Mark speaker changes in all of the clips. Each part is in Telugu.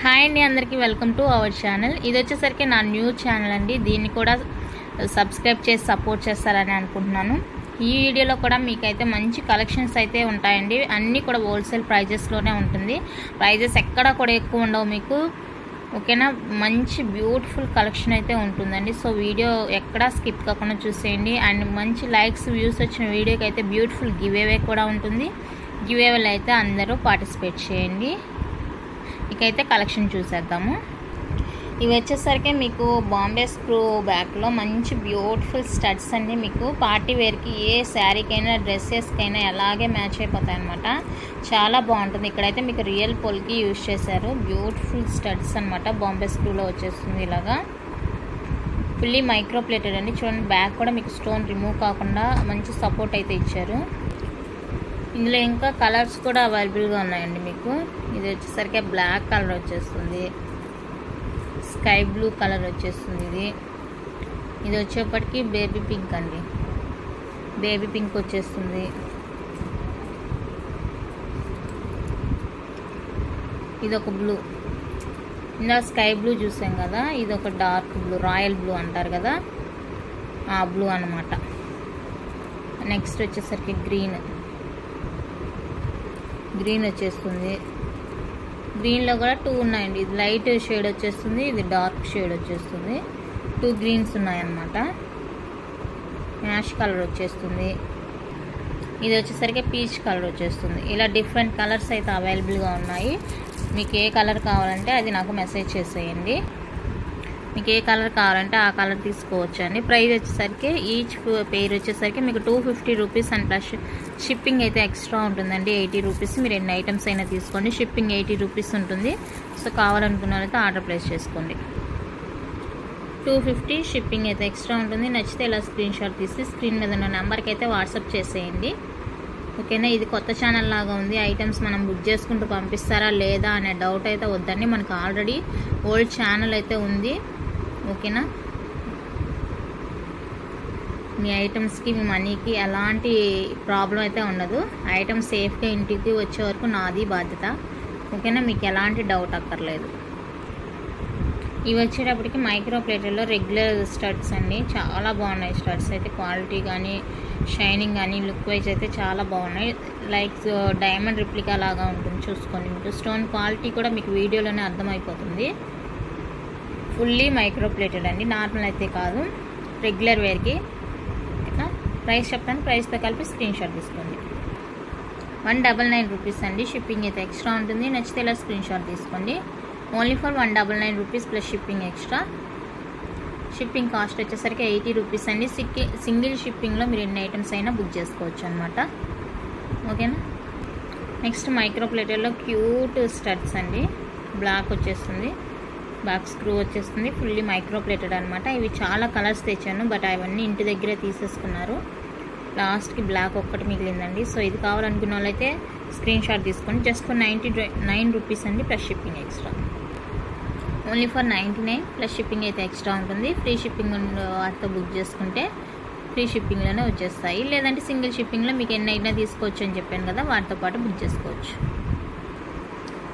Speaker 1: హాయ్ అండి, అందరికీ వెల్కమ్ టు అవర్ ఛానల్. ఇది వచ్చేసరికి నా న్యూ ఛానల్ అండి. దీన్ని కూడా సబ్స్క్రైబ్ చేసి సపోర్ట్ చేస్తారని అనుకుంటున్నాను. ఈ వీడియోలో కూడా మీకైతే మంచి కలెక్షన్స్ అయితే ఉంటాయండి. అన్నీ కూడా హోల్సేల్ ప్రైజెస్లోనే ఉంటుంది. ప్రైజెస్ ఎక్కడా కూడా ఎక్కువ ఉండవు మీకు. ఓకేనా, మంచి బ్యూటిఫుల్ కలెక్షన్ అయితే ఉంటుందండి. సో వీడియో ఎక్కడా స్కిప్ కాకుండా చూసేయండి. అండ్ మంచి లైక్స్ వ్యూస్ వచ్చిన వీడియోకి అయితే బ్యూటిఫుల్ గివ్ అవే కూడా ఉంటుంది. గివ్ అవేలో అయితే అందరూ పార్టిసిపేట్ చేయండి. ఇకైతే కలెక్షన్ చూసేద్దాము. ఇవి వచ్చేసరికి మీకు బాంబే స్క్రూ బ్యాక్లో మంచి బ్యూటిఫుల్ స్టడ్స్ అండి. మీకు పార్టీ వేర్కి ఏ శారీకైనా డ్రెస్సెస్కైనా అలాగే మ్యాచ్ అయిపోతాయి అనమాట. చాలా బాగుంటుంది. ఇక్కడైతే మీకు రియల్ పోల్కి యూజ్ చేశారు. బ్యూటిఫుల్ స్టడ్స్ అనమాట. బాంబే స్క్రూలో వచ్చేస్తుంది ఇలాగా. ఫుల్లీ మైక్రో ప్లేటెడ్ అండి. చూడండి, బ్యాక్ కూడా మీకు స్టోన్ రిమూవ్ కాకుండా మంచి సపోర్ట్ అయితే ఇచ్చారు. ఇందులో ఇంకా కలర్స్ కూడా అవైలబుల్గా ఉన్నాయండి మీకు. ఇది వచ్చేసరికి బ్లాక్ కలర్ వచ్చేస్తుంది, స్కై బ్లూ కలర్ వచ్చేస్తుంది. ఇది వచ్చేప్పటికి బేబీ పింక్ అండి. బేబీ పింక్ వచ్చేస్తుంది. ఇది ఒక బ్లూ. ఇందులో స్కై బ్లూ చూసాం కదా, ఇది ఒక డార్క్ బ్లూ, రాయల్ బ్లూ అంటారు కదా, ఆ బ్లూ అన్నమాట. నెక్స్ట్ వచ్చేసరికి గ్రీన్ వచ్చేస్తుంది. గ్రీన్లో కూడా 2 ఉన్నాయండి. ఇది లైట్ షేడ్ వచ్చేస్తుంది, ఇది డార్క్ షేడ్ వచ్చేస్తుంది. 2 గ్రీన్స్ ఉన్నాయన్నమాట. యాష్ కలర్ వచ్చేస్తుంది. ఇది వచ్చేసరికి పీచ్ కలర్ వచ్చేస్తుంది. ఇలా డిఫరెంట్ కలర్స్ అయితే అవైలబుల్గా ఉన్నాయి. మీకు ఏ కలర్ కావాలంటే అది నాకు మెసేజ్ చేసేయండి. మీకు ఏ కలర్ కావాలంటే ఆ కలర్ తీసుకోవచ్చు అండి. ప్రైస్ వచ్చేసరికి ఈచ్ పెయిర్ వచ్చేసరికి మీకు 250 రూపీస్ అండ్ ప్లస్ షిప్పింగ్ అయితే ఎక్స్ట్రా ఉంటుందండి. 80 రూపీస్. మీరు ఎన్ని ఐటమ్స్ అయినా తీసుకోండి. షిప్పింగ్ 80 రూపీస్ ఉంటుంది. సో కావాలనుకున్న వాళ్ళైతే ఆర్డర్ ప్లేస్ చేసుకోండి. 250 షిప్పింగ్ అయితే ఎక్స్ట్రా ఉంటుంది. నచ్చితే ఇలా స్క్రీన్ షాట్ తీసి స్క్రీన్ మీద ఉన్న నెంబర్కి అయితే వాట్సాప్ చేసేయండి. ఓకేనా. ఇది కొత్త ఛానల్ లాగా ఉంది. ఐటమ్స్ మనం బుక్ చేసుకుంటూ పంపిస్తారా లేదా అనే డౌట్ అయితే వద్దండి. మనకు ఆల్రెడీ ఓల్డ్ ఛానల్ అయితే ఉంది. ఓకేనా. మీ ఐటమ్స్కి మీ మనీకి ఎలాంటి ప్రాబ్లం అయితే ఉండదు. ఐటమ్స్ సేఫ్గా ఇంటికి వచ్చే వరకు నాది బాధ్యత. ఓకేనా. మీకు ఎలాంటి డౌట్ అక్కర్లేదు. ఇవి వచ్చేటప్పటికి మైక్రో ప్లేటర్లో రెగ్యులర్ స్టడ్స్ అండి. చాలా బాగున్నాయి స్టడ్స్ అయితే. క్వాలిటీ కానీ షైనింగ్ కానీ లుక్ వైజ్ అయితే చాలా బాగున్నాయి. లైక్ డైమండ్ రిప్లికా లాగా ఉంటుంది. చూసుకోండి, మీకు స్టోన్ క్వాలిటీ కూడా మీకు వీడియోలోనే అర్థమైపోతుంది. ఫుల్లీ మైక్రో ప్లేటెడ్ అండి. నార్మల్ అయితే కాదు, రెగ్యులర్ వేర్కి. ప్రైస్ చెప్తాను, ప్రైస్తో కలిపి స్క్రీన్ షాట్ తీసుకోండి. 199 రూపీస్ అండి. షిప్పింగ్ అయితే ఎక్స్ట్రా ఉంటుంది. నచ్చితే ఇలా స్క్రీన్ షాట్ తీసుకోండి. Only for 199 rupees plus shipping extra. Shipping cost వచ్చేసరికి 80 రూపీస్ అండి. సింగిల్ షిప్పింగ్లో మీరు ఎన్ని ఐటమ్స్ అయినా బుక్ చేసుకోవచ్చు అనమాట. ఓకేనా. నెక్స్ట్ మైక్రో ప్లేటర్లో క్యూట్ స్టడ్స్ అండి. బ్లాక్ వచ్చేస్తుంది, బ్యాక్ స్క్రూ వచ్చేస్తుంది. ఫుల్లీ మైక్రో ప్లేటెడ్ అనమాట. ఇవి చాలా కలర్స్ తెచ్చాను, బట్ అవన్నీ ఇంటి దగ్గరే తీసేసుకున్నారు. లాస్ట్కి బ్లాక్ ఒక్కటి మిగిలిందండి. సో ఇది కావాలనుకున్న వాళ్ళైతే స్క్రీన్ షాట్ తీసుకోండి. జస్ట్ ఫర్ 99 రూపీస్ అండి plus shipping extra. Only for 99 plus shipping అయితే ఎక్స్ట్రా ఉంటుంది. ఫ్రీ షిప్పింగ్ వాటితో బుక్ చేసుకుంటే ఫ్రీ షిప్పింగ్లోనే వచ్చేస్తాయి. లేదంటే సింగిల్ షిప్పింగ్లో మీకు ఎన్ని అయినా తీసుకోవచ్చు అని చెప్పాను కదా, వాటితో పాటు బుక్ చేసుకోవచ్చు.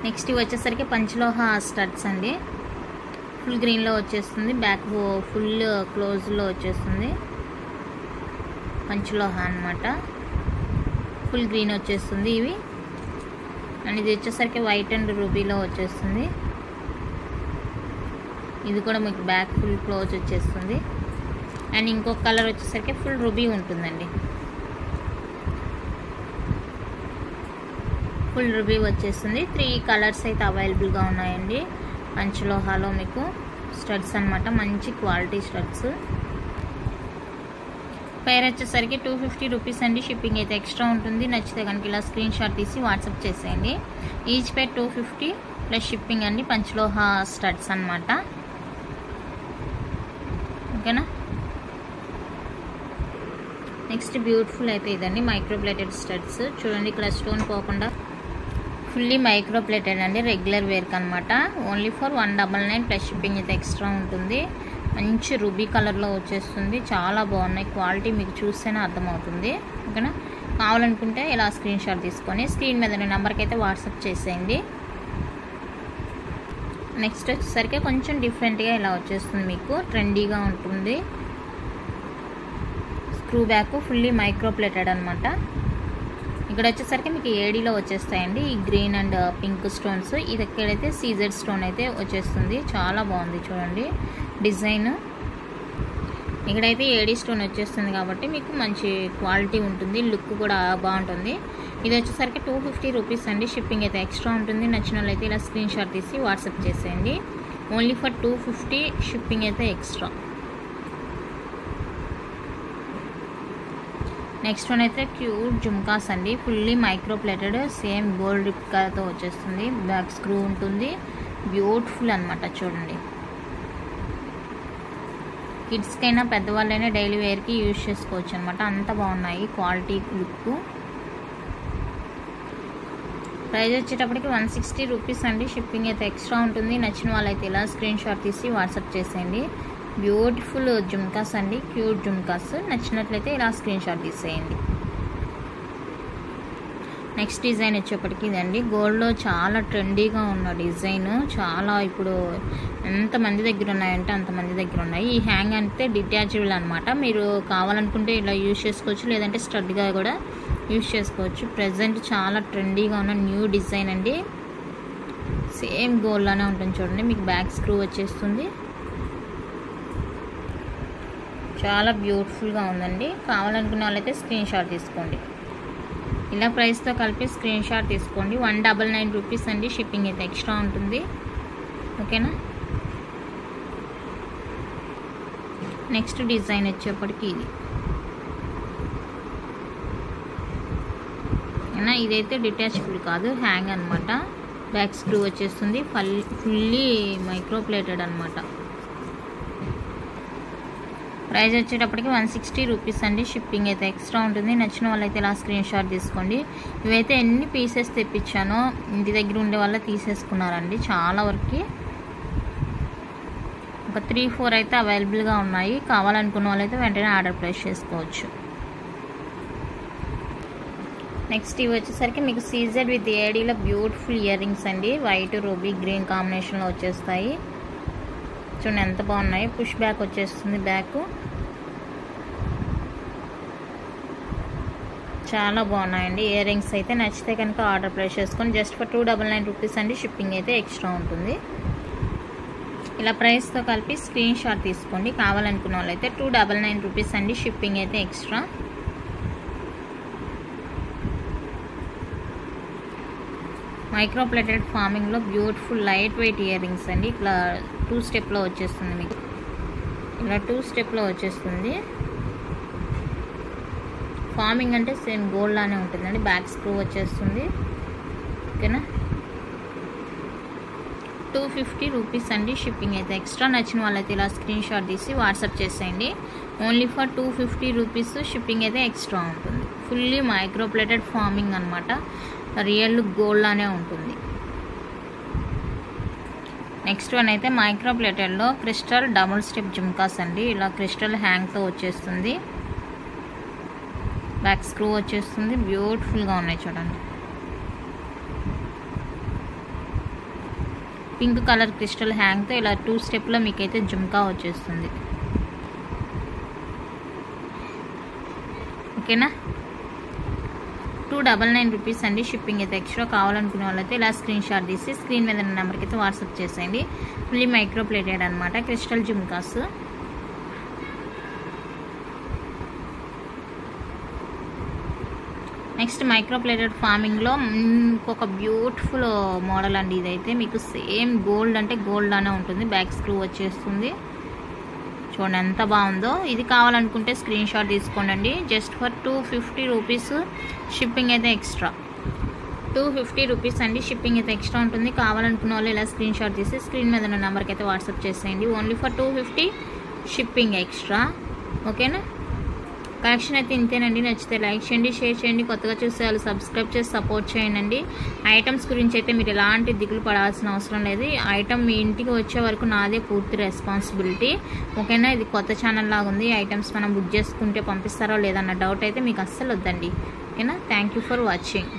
Speaker 1: నెక్స్ట్ ఇవి వచ్చేసరికి పంచలోహ స్టడ్స్ అండి. ఫుల్ గ్రీన్లో వచ్చేస్తుంది. బ్యాక్ ఫుల్ క్లోజ్లో వచ్చేస్తుంది. పంచలోహ అనమాట. ఫుల్ గ్రీన్ వచ్చేస్తుంది ఇవి. అండ్ ఇది వచ్చేసరికి వైట్ అండ్ రూబీలో వచ్చేస్తుంది. ఇది కూడా మీకు బ్యాక్ ఫుల్ క్లోజ్ వచ్చేస్తుంది. అండ్ ఇంకొక కలర్ వచ్చేసరికి ఫుల్ రూబీ ఉంటుందండి. ఫుల్ రూబీ వచ్చేస్తుంది. 3 కలర్స్ అయితే అవైలబుల్గా ఉన్నాయండి. పంచలోహాలో మీకు స్టడ్స్ అనమాట. మంచి క్వాలిటీ స్టడ్స్. పేర్ వచ్చేసరికి 250 రూపీస్ అండి. షిప్పింగ్ అయితే ఎక్స్ట్రా ఉంటుంది. నచ్చితే కనుక ఇలా స్క్రీన్ షాట్ తీసి వాట్సాప్ చేసేయండి. ఈచ్ పేర్ 250 ప్లస్ షిప్పింగ్ అండి. పంచలోహ స్టడ్స్ అనమాట. ఓకేనా. నెక్స్ట్ బ్యూటిఫుల్ అయితే ఇదండి, మైక్రో ప్లేటెడ్ స్టడ్స్. చూడండి, ఇక్కడ స్టోన్ పోకుండా ఫుల్లీ మైక్రో ప్లేటెడ్ అండి. రెగ్యులర్ వేర్కి అనమాట. ఓన్లీ ఫర్ 199 ప్లస్ షిప్పింగ్ అయితే ఎక్స్ట్రా ఉంటుంది. మంచి రూబీ కలర్లో వచ్చేస్తుంది. చాలా బాగున్నాయి. క్వాలిటీ మీకు చూస్తేనే అర్థమవుతుంది. ఓకేనా. కావాలనుకుంటే ఇలా స్క్రీన్ షాట్ తీసుకొని స్క్రీన్ మీద నెంబర్కి అయితే వాట్సాప్ చేసేయండి. నెక్స్ట్ వచ్చేసరికి కొంచెం డిఫరెంట్గా ఇలా వచ్చేస్తుంది, మీకు ట్రెండీగా ఉంటుంది. Screw back fully micro plated అనమాట. ఇక్కడ వచ్చేసరికి మీకు ఏడీలో వచ్చేస్తాయండి ఈ గ్రీన్ అండ్ పింక్ స్టోన్స్. ఇది ఎక్కడైతే సీజెడ్ స్టోన్ అయితే వచ్చేస్తుంది. చాలా బాగుంది చూడండి డిజైన్. ఇక్కడైతే ఏడీ స్టోన్ వచ్చేస్తుంది కాబట్టి మీకు మంచి క్వాలిటీ ఉంటుంది, లుక్ కూడా బాగుంటుంది. ఇది వచ్చేసరికి 250 రూపీస్ అండి. షిప్పింగ్ అయితే ఎక్స్ట్రా ఉంటుంది. నచ్చిన వాళ్ళు అయితే ఇలా స్క్రీన్ షాట్ తీసి వాట్సాప్ చేసేయండి. ఓన్లీ ఫర్ 250, షిప్పింగ్ అయితే ఎక్స్ట్రా. నెక్స్ట్ వన్ అయితే క్యూట్ జుమ్కాస్ అండి, fully micro plated, same gold రిప్కాతో వచ్చేస్తుంది. బ్యాక్ స్క్రూ ఉంటుంది, బ్యూటిఫుల్ అనమాట చూడండి. కిడ్స్కైనా పెద్దవాళ్ళైనా డైలీ వేర్కి యూజ్ చేసుకోవచ్చు అనమాట. అంత బాగున్నాయి క్వాలిటీ, లుక్. ప్రైస్ వచ్చేటప్పటికి 160 రూపీస్ అండి. షిప్పింగ్ అయితే ఎక్స్ట్రా ఉంటుంది. నచ్చిన వాళ్ళైతే ఇలా స్క్రీన్ షాట్ తీసి వాట్సాప్ చేసేయండి. బ్యూటిఫుల్ జుమ్కాస్ అండి, క్యూట్ జుమ్కాస్. నచ్చినట్లయితే ఇలా స్క్రీన్ షాట్ తీసేయండి. నెక్స్ట్ డిజైన్ వచ్చేప్పటికి ఇదండి, గోల్డ్లో చాలా ట్రెండీగా ఉన్న డిజైన్. చాలా ఇప్పుడు ఎంతమంది దగ్గర ఉన్నాయంటే అంతమంది దగ్గర ఉన్నాయి. ఈ హ్యాంగ్ అంటే డిటాచబుల్ అనమాట. మీరు కావాలనుకుంటే ఇలా యూజ్ చేసుకోవచ్చు, లేదంటే స్టడ్గా కూడా యూజ్ చేసుకోవచ్చు. ప్రజెంట్ చాలా ట్రెండీగా ఉన్న న్యూ డిజైన్ అండి. సేమ్ గోల్డ్లోనే ఉంటుంది చూడండి. మీకు బ్యాక్ స్క్రూ వచ్చేస్తుంది. చాలా బ్యూటిఫుల్గా ఉందండి. కావాలనుకున్న వాళ్ళైతే స్క్రీన్ షాట్ తీసుకోండి. ఇలా ప్రైస్తో కలిపి స్క్రీన్ షాట్ తీసుకోండి. 199 రూపీస్ అండి. షిప్పింగ్ అయితే ఎక్స్ట్రా ఉంటుంది. ఓకేనా. నెక్స్ట్ డిజైన్ వచ్చేప్పటికి ఇది ఇదైతే డిటాచబుల్ కాదు, హ్యాంగ్ అనమాట. బ్యాక్ స్క్రూ వచ్చేస్తుంది. ఫుల్లీ మైక్రో ప్లేటెడ్ అనమాట. ప్రైస్ వచ్చేటప్పటికి 160 రూపీస్ అండి. షిప్పింగ్ అయితే ఎక్స్ట్రా ఉంటుంది. నచ్చిన వాళ్ళైతే ఇలా స్క్రీన్ షాట్ తీసుకోండి. ఇవైతే ఎన్ని పీసెస్ తెప్పించానో ఇంటి దగ్గర ఉండే వాళ్ళ తీసేసుకున్నారండి చాలా వరకు. ఒక 3-4 అయితే అవైలబుల్గా ఉన్నాయి. కావాలనుకున్న వాళ్ళైతే వెంటనే ఆర్డర్ ప్లేస్ చేసుకోవచ్చు. నెక్స్ట్ ఇవి వచ్చేసరికి మీకు సీజెడ్ విత్ ఏడీలో బ్యూటిఫుల్ ఇయర్ రింగ్స్ అండి. వైట్, రూబీ, గ్రీన్ కాంబినేషన్లో వచ్చేస్తాయి. చూడండి ఎంత బాగున్నాయి. పుష్ బ్యాక్ వచ్చేస్తుంది. బ్యాక్ చాలా బాగున్నాయండి ఇయర్ రింగ్స్ అయితే. నచ్చితే కనుక ఆర్డర్ ప్లేస్ చేసుకొని జస్ట్ ఫర్ 299 రూపీస్ అండి. షిప్పింగ్ అయితే ఎక్స్ట్రా ఉంటుంది. ఇలా ప్రైస్తో కలిపి స్క్రీన్ షాట్ తీసుకోండి. కావాలనుకున్న వాళ్ళైతే 299 రూపీస్ అండి. షిప్పింగ్ అయితే ఎక్స్ట్రా. మైక్రో ప్లేటెడ్ ఫార్మింగ్లో beautiful lightweight earrings అండి. ఇట్లా 2 స్టెప్లో వచ్చేస్తుంది. మీకు ఇలా 2 స్టెప్లో వచ్చేస్తుంది. ఫార్మింగ్ అంటే సేమ్ గోల్డ్ లానే ఉంటుందండి. బ్యాక్ స్క్రూ వచ్చేస్తుంది. ఓకేనా. 250 రూపీస్ అండి. షిప్పింగ్ అయితే ఎక్స్ట్రా. నచ్చిన వాళ్ళైతే ఇలా స్క్రీన్ షాట్ తీసి వాట్సాప్ చేసేయండి. Only for 250 rupees. షిప్పింగ్ అయితే ఎక్స్ట్రా ఉంటుంది. ఫుల్లీ మైక్రో ప్లేటెడ్ ఫార్మింగ్ అనమాట. రియల్ గోల్డ్ లానే ఉంటుంది. నెక్స్ట్ వన్ అయితే మైక్రో ప్లేటెడ్లో క్రిస్టల్ డబుల్ స్టెప్ జుమ్కాస్ అండి. ఇలా క్రిస్టల్ హ్యాంగ్తో వచ్చేస్తుంది. బ్యాక్ స్క్రూ వచ్చేస్తుంది. బ్యూటిఫుల్గా ఉన్నాయి చూడండి. పింక్ కలర్ క్రిస్టల్ హ్యాంగ్తో ఇలా 2 స్టెప్లో మీకైతే జుమ్కా వచ్చేస్తుంది. ఓకేనా. 299 రూపీస్ అండి. షిప్పింగ్ అయితే ఎక్స్ట్రా. కావాలనుకునే వాళ్ళైతే ఇలా స్క్రీన్ షాట్ తీసి స్క్రీన్ మీద ఉన్న నెంబర్కి అయితే వాట్సాప్ చేసేయండి. ఫుల్లీ మైక్రో ప్లేటెడ్ అనమాట crystal jhumkas. Next micro plated ఫార్మింగ్లో ఇంకొక బ్యూటిఫుల్ మోడల్ అండి. ఇదైతే మీకు సేమ్ గోల్డ్ అంటే గోల్డ్ లానే ఉంటుంది. బ్యాక్ స్క్రూ వచ్చేస్తుంది. చూడండి ఎంత బాగుందో. ఇది కావాలనుకుంటే స్క్రీన్ షాట్ తీసుకోండి. Just for 250 rupees. షిప్పింగ్ అయితే ఎక్స్ట్రా. 250 రూపీస్ అండి. షిప్పింగ్ అయితే ఎక్స్ట్రా ఉంటుంది. కావాలనుకున్న వాళ్ళు ఇలా స్క్రీన్ షాట్ తీసి స్క్రీన్ మీద ఉన్న నెంబర్కి అయితే వాట్సాప్ చేసేయండి. Only for 250. Shipping extra. ఓకేనా. కలెక్షన్ అయితే ఇంతేనండి. నచ్చితే లైక్ చేయండి, షేర్ చేయండి. కొత్తగా చూసే వాళ్ళు సబ్స్క్రైబ్ చేసి సపోర్ట్ చేయండి. ఐటమ్స్ గురించి అయితే మీరు ఎలాంటి దిగులు పడాల్సిన అవసరం లేదు. ఐటమ్ మీ ఇంటికి వచ్చే వరకు నాదే పూర్తి రెస్పాన్సిబిలిటీ. ఓకేనా. ఇది కొత్త ఛానల్ లాగా ఉంది. ఐటమ్స్ మనం బుక్ చేసుకుంటే పంపిస్తారో లేదన్న డౌట్ అయితే మీకు అస్సలు వద్దండి. ఓకేనా. Thank you for watching.